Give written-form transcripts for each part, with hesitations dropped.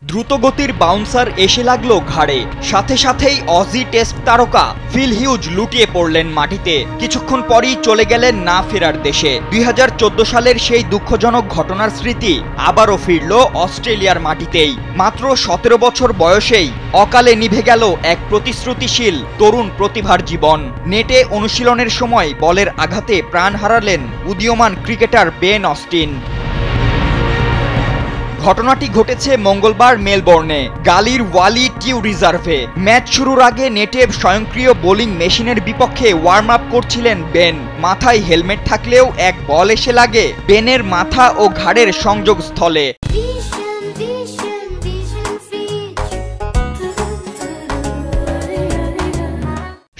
দ্রুতগতির বাউন্সার এসে লাগলো ঘাড়ে, সাথে সাথেই অজি টেস্ট তারকা ফিল হিউজ লুটিয়ে পড়লেন মাটিতে। কিছুক্ষণ পরই চলে গেলেন না ফেরার দেশে। ২০১৪ সালের সেই দুঃখজনক ঘটনার স্মৃতি আবারও ফিরল অস্ট্রেলিয়ার মাটিতেই। মাত্র ১৭ বছর বয়সেই অকালে নিভে গেল এক প্রতিশ্রুতিশীল তরুণ প্রতিভার জীবন। নেটে অনুশীলনের সময় বলের আঘাতে প্রাণ হারালেন উদীয়মান ক্রিকেটার বেন অস্টিন। ঘটনাটি ঘটেছে মঙ্গলবার মেলবোর্নে গালির ওয়ালি টিউ রিজার্ভে। ম্যাচ শুরুর আগে নেটে স্বয়ংক্রিয় বোলিং মেশিনের বিপক্ষে ওয়ার্ম আপ করছিলেন বেন। মাথায় হেলমেট থাকলেও এক বল এসে লাগে বেনের মাথা ও ঘাড়ের সংযোগস্থলে।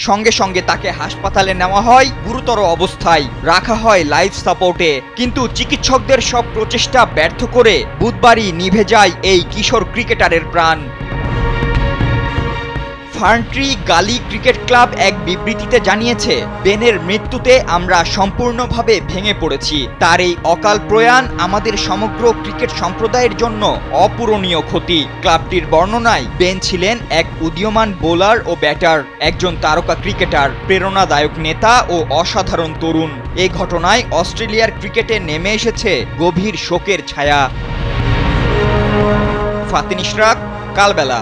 সঙ্গে সঙ্গে তাকে হাসপাতালে নেওয়া হয়, গুরুতর অবস্থায় রাখা হয় লাইফ সাপোর্টে। কিন্তু চিকিৎসকদের সব প্রচেষ্টা ব্যর্থ করে বুধবারই নিভে যায় এই কিশোর ক্রিকেটারের প্রাণ। ফার্নট্রি গালি ক্রিকেট ক্লাব এক বিবৃতিতে জানিয়েছে, বেনের মৃত্যুতে আমরা সম্পূর্ণভাবে ভেঙে পড়েছি। তার এই অকাল প্রয়াণ আমাদের সমগ্র ক্রিকেট সম্প্রদায়ের জন্য অপূরণীয় ক্ষতি। ক্লাবটির বর্ণনায় বেন ছিলেন এক উদীয়মান বোলার ও ব্যাটার, একজন তারকা ক্রিকেটার, প্রেরণাদায়ক নেতা ও অসাধারণ তরুণ। এই ঘটনায় অস্ট্রেলিয়ার ক্রিকেটে নেমে এসেছে গভীর শোকের ছায়া। ফাতিন ইশরাক, কালবেলা।